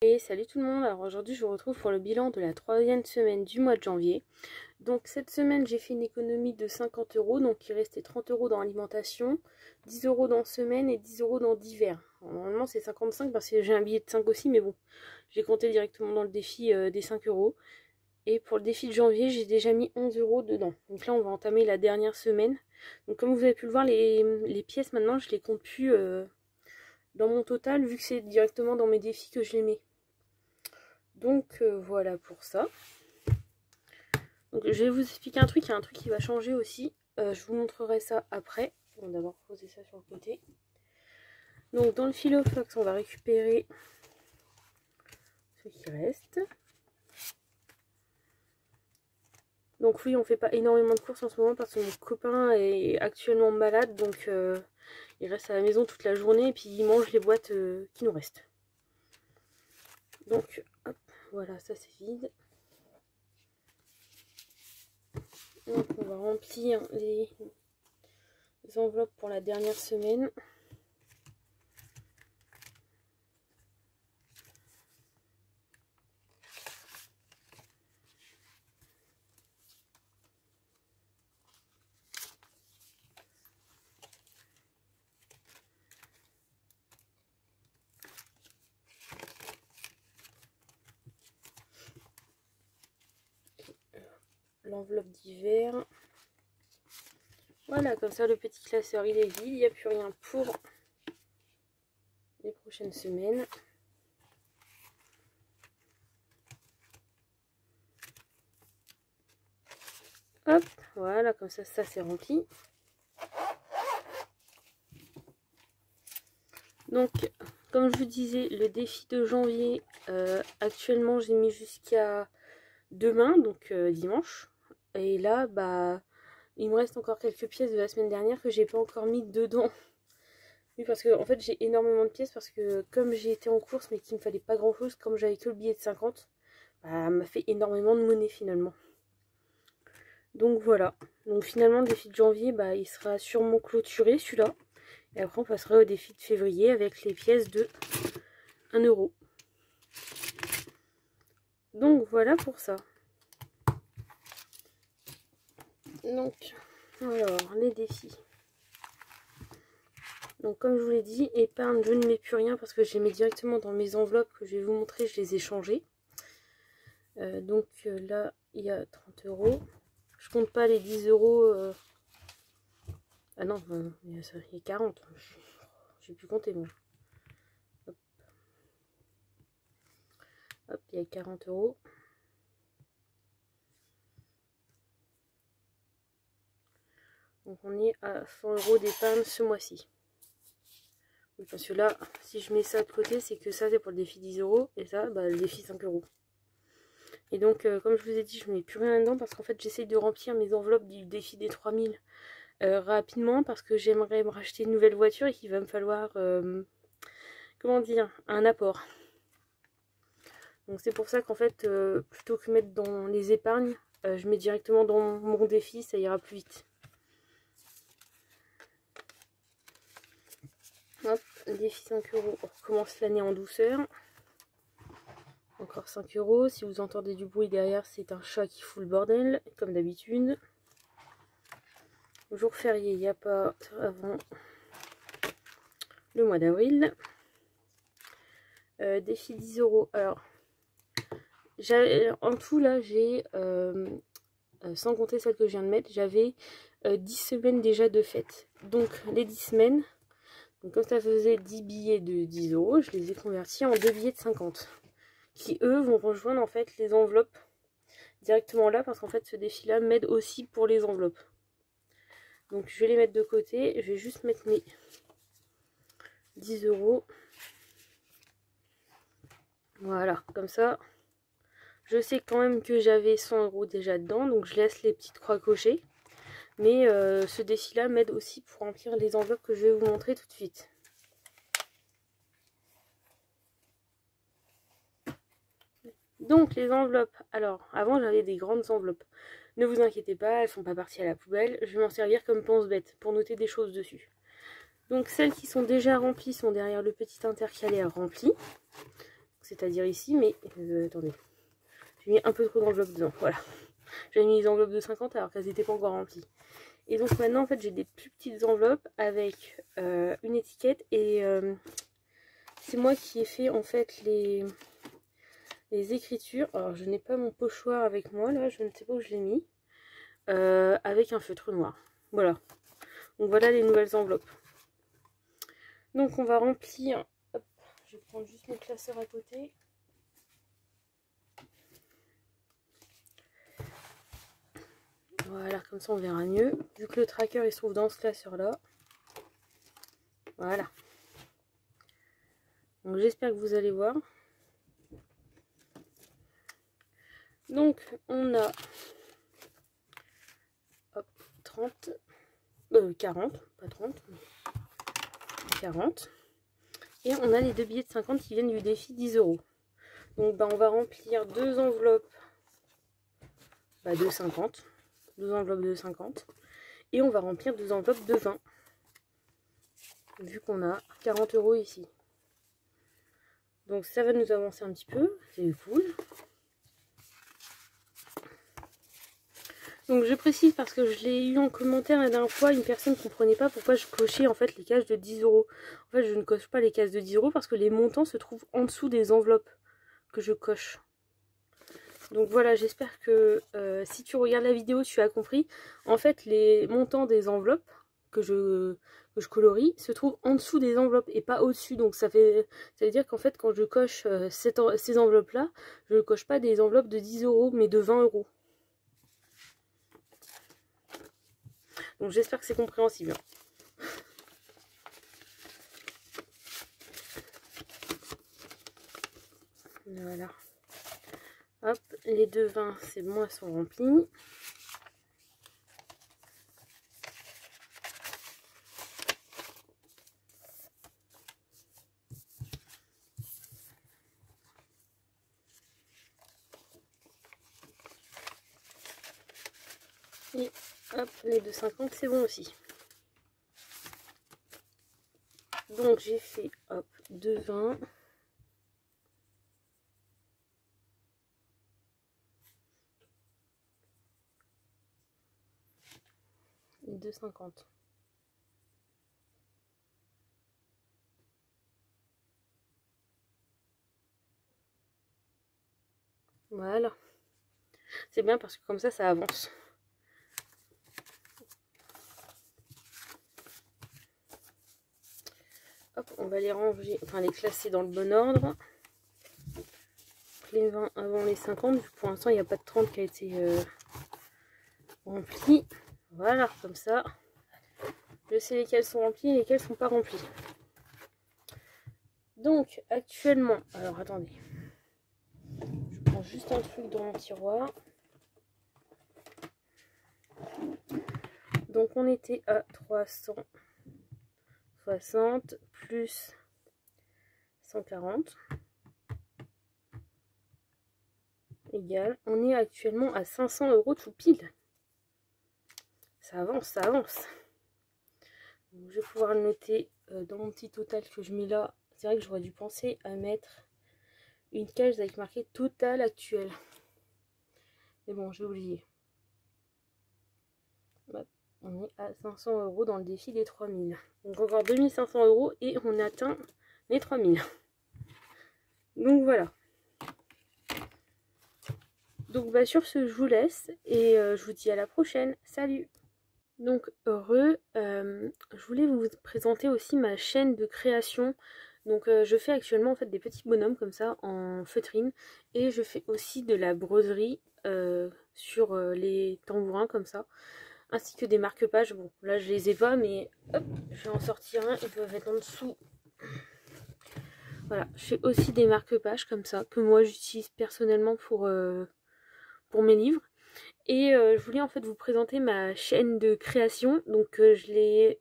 Et salut tout le monde, alors aujourd'hui je vous retrouve pour le bilan de la troisième semaine du mois de janvier. Donc cette semaine j'ai fait une économie de 50 €, donc il restait 30 € dans l'alimentation, 10 € dans semaine et 10 € dans divers. Alors, normalement c'est 55 parce que j'ai un billet de 5 aussi, mais bon, j'ai compté directement dans le défi des 5 €. Et pour le défi de janvier j'ai déjà mis 11 € dedans. Donc là on va entamer la dernière semaine. Donc comme vous avez pu le voir, les pièces maintenant je les compte plus dans mon total vu que c'est directement dans mes défis que je les mets. Donc voilà pour ça. Donc je vais vous expliquer un truc, il y a un truc qui va changer aussi. Je vous montrerai ça après. On va d'abord poser ça sur le côté. Donc dans le Filofox, on va récupérer ce qui reste. Donc oui, on fait pas énormément de courses en ce moment parce que mon copain est actuellement malade. Donc il reste à la maison toute la journée et puis il mange les boîtes qui nous restent. Donc hop, voilà, ça c'est vide. Donc on va remplir les enveloppes pour la dernière semaine. L'enveloppe d'hiver. Voilà, comme ça le petit classeur il est vide, il n'y a plus rien pour les prochaines semaines. Hop, voilà, comme ça c'est rempli. Donc, comme je vous disais, le défi de janvier, actuellement j'ai mis jusqu'à demain, donc dimanche. Et là, bah, il me reste encore quelques pièces de la semaine dernière que j'ai pas encore mis dedans. Oui, parce que en fait j'ai énormément de pièces parce que comme j'ai été en course mais qu'il me fallait pas grand chose, comme j'avais que le billet de 50, bah, ça m'a fait énormément de monnaie finalement. Donc voilà, donc finalement le défi de janvier, bah, il sera sûrement clôturé celui-là. Et après on passera au défi de février avec les pièces de 1 €. Donc voilà pour ça. Donc, alors les défis. Donc comme je vous l'ai dit, épargne, je ne mets plus rien parce que je les mets directement dans mes enveloppes que je vais vous montrer, je les ai changées. Donc là, il y a 30 €. Je compte pas les 10 €. Ah non, il y a 40. J'ai pu compter moi. Hop. Hop, il y a 40 €. Donc on est à 100 € d'épargne ce mois-ci. Oui, parce que là, si je mets ça de côté, c'est que ça c'est pour le défi 10 € et ça, bah, le défi 5 €. Et donc, comme je vous ai dit, je ne mets plus rien dedans parce qu'en fait, j'essaie de remplir mes enveloppes du défi des 3000 rapidement parce que j'aimerais me racheter une nouvelle voiture et qu'il va me falloir, comment dire, un apport. Donc c'est pour ça qu'en fait, plutôt que mettre dans les épargnes, je mets directement dans mon défi, ça ira plus vite. Hop, défi 5 €, on recommence l'année en douceur. Encore 5 €. Si vous entendez du bruit derrière, c'est un chat qui fout le bordel, comme d'habitude. Jour férié, il n'y a pas avant le mois d'avril. Défi 10 €. Alors, en tout, là, j'ai, sans compter celle que je viens de mettre, j'avais 10 semaines déjà de fête. Donc, les 10 semaines, donc comme ça faisait 10 billets de 10 €, je les ai convertis en 2 billets de 50. Qui, eux, vont rejoindre, en fait, les enveloppes directement là, parce qu'en fait, ce défi-là m'aide aussi pour les enveloppes. Donc, je vais les mettre de côté. Je vais juste mettre mes 10 €. Voilà, comme ça, je sais quand même que j'avais 100 € déjà dedans, donc je laisse les petites croix cochées. Mais ce défi-là m'aide aussi pour remplir les enveloppes que je vais vous montrer tout de suite. Donc les enveloppes, alors avant j'avais des grandes enveloppes. Ne vous inquiétez pas, elles ne font pas partie à la poubelle. Je vais m'en servir comme pense-bête pour noter des choses dessus. Donc celles qui sont déjà remplies sont derrière le petit intercalaire rempli. c'est-à-dire ici, mais attendez, j'ai mis un peu trop d'enveloppes dedans, voilà. J'ai mis les enveloppes de 50 alors qu'elles n'étaient pas encore remplies. Et donc maintenant en fait j'ai des plus petites enveloppes avec une étiquette et c'est moi qui ai fait en fait les écritures. Alors je n'ai pas mon pochoir avec moi là, je ne sais pas où je l'ai mis. Avec un feutre noir. Voilà. Donc voilà les nouvelles enveloppes. Donc on va remplir. Hop, je vais prendre juste mon classeur à côté. Voilà, comme ça on verra mieux. Vu que le tracker il se trouve dans ce classeur là. Voilà. Donc j'espère que vous allez voir. Donc on a hop, 30, 40, pas 30, 40. Et on a les deux billets de 50 qui viennent du défi 10 €. Donc bah, on va remplir deux enveloppes de 50. Deux enveloppes de 50. Et on va remplir deux enveloppes de 20. Vu qu'on a 40 € ici. Donc ça va nous avancer un petit peu. C'est cool. Donc je précise parce que je l'ai eu en commentaire la dernière fois, une personne ne comprenait pas pourquoi je cochais en fait les cases de 10 €. En fait je ne coche pas les cases de 10 € parce que les montants se trouvent en dessous des enveloppes que je coche. Donc voilà, j'espère que si tu regardes la vidéo tu as compris. En fait les montants des enveloppes que je colorie se trouvent en dessous des enveloppes et pas au-dessus. Donc ça veut dire qu'en fait quand je coche ces enveloppes là, je ne coche pas des enveloppes de 10 € mais de 20 €. Donc j'espère que c'est compréhensible. Voilà. Hop, les deux 20, c'est bon, elles sont remplies. Et hop, les 2,50 c'est bon aussi. Donc j'ai fait hop 2,20. Et 2,50. Voilà. C'est bien parce que comme ça avance. Hop, on va les ranger, enfin les classer dans le bon ordre. Les 20 avant les 50, pour l'instant il n'y a pas de 30 qui a été rempli. Voilà, comme ça, je sais lesquels sont remplis et lesquels sont pas remplis. Donc actuellement, alors attendez, je prends juste un truc dans mon tiroir. Donc on était à 360 plus 140 égale, on est actuellement à 500 € tout pile. Ça avance, ça avance. Donc, je vais pouvoir le noter dans mon petit total que je mets là. C'est vrai que j'aurais dû penser à mettre une case avec marqué total actuel. Mais bon, j'ai oublié. On est à 500 € dans le défi des 3000. Donc encore 2500 € et on atteint les 3000. Donc voilà. Donc bah sur ce, je vous laisse et je vous dis à la prochaine. Salut! Donc je voulais vous présenter aussi ma chaîne de création. Donc je fais actuellement en fait des petits bonhommes comme ça en feutrine et je fais aussi de la broderie sur les tambourins comme ça, ainsi que des marque-pages. Bon là je les ai pas mais hop, je vais en sortir un, ils peuvent être en dessous. Voilà, je fais aussi des marque-pages comme ça que moi j'utilise personnellement pour mes livres. Et je voulais en fait vous présenter ma chaîne de création. Donc je l'ai...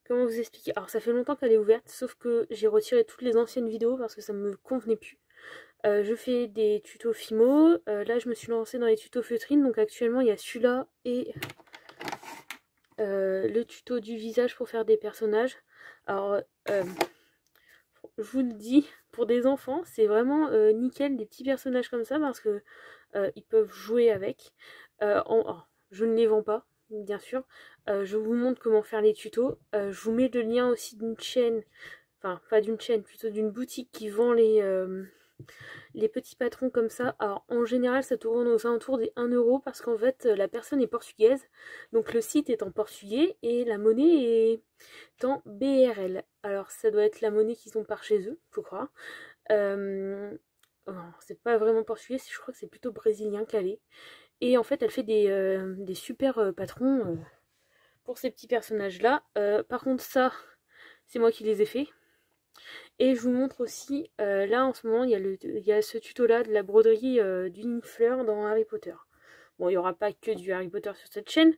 comment vous expliquer? Alors ça fait longtemps qu'elle est ouverte, sauf que j'ai retiré toutes les anciennes vidéos parce que ça me convenait plus. Je fais des tutos Fimo. Là je me suis lancée dans les tutos feutrine. Donc actuellement il y a celui-là et le tuto du visage pour faire des personnages. Alors je vous le dis, pour des enfants, c'est vraiment nickel, des petits personnages comme ça, parce que ils peuvent jouer avec. Je ne les vends pas, bien sûr. Je vous montre comment faire les tutos. Je vous mets le lien aussi d'une chaîne, enfin pas d'une chaîne, plutôt d'une boutique qui vend les petits patrons comme ça. Alors en général ça tourne aux alentours des 1 euro parce qu'en fait la personne est portugaise, donc le site est en portugais et la monnaie est en BRL. Alors ça doit être la monnaie qu'ils ont par chez eux, je crois. C'est pas vraiment portugais, je crois que c'est plutôt brésilien calé. Et en fait elle fait des super patrons pour ces petits personnages là. Par contre ça c'est moi qui les ai fait. Et je vous montre aussi, là en ce moment, il y a ce tuto-là de la broderie d'une fleur dans Harry Potter. Bon, il n'y aura pas que du Harry Potter sur cette chaîne,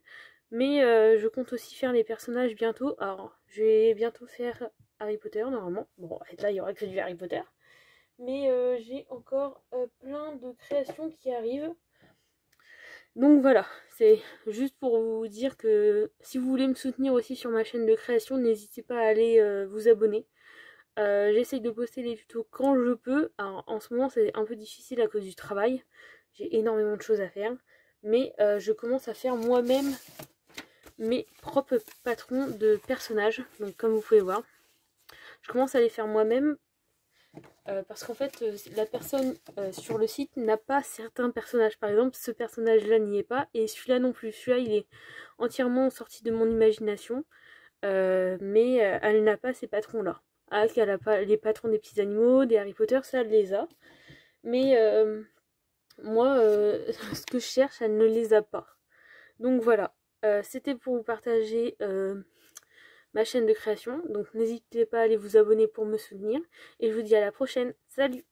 mais je compte aussi faire les personnages bientôt. Alors, je vais bientôt faire Harry Potter, normalement. Bon, là, il n'y aura que du Harry Potter. Mais j'ai encore plein de créations qui arrivent. Donc voilà, c'est juste pour vous dire que si vous voulez me soutenir aussi sur ma chaîne de création, n'hésitez pas à aller vous abonner. J'essaye de poster les tutos quand je peux. Alors en ce moment c'est un peu difficile à cause du travail. J'ai énormément de choses à faire. Mais je commence à faire moi-même mes propres patrons de personnages. Donc comme vous pouvez voir. Je commence à les faire moi-même. Parce qu'en fait la personne sur le site n'a pas certains personnages. Par exemple ce personnage là n'y est pas. Et celui-là non plus. Celui-là il est entièrement sorti de mon imagination. Mais elle n'a pas ces patrons là. Ah, qu'elle a pas les patrons des petits animaux, des Harry Potter, ça elle les a. Mais moi, ce que je cherche, elle ne les a pas. Donc voilà, c'était pour vous partager ma chaîne de création. Donc n'hésitez pas à aller vous abonner pour me soutenir. Et je vous dis à la prochaine. Salut!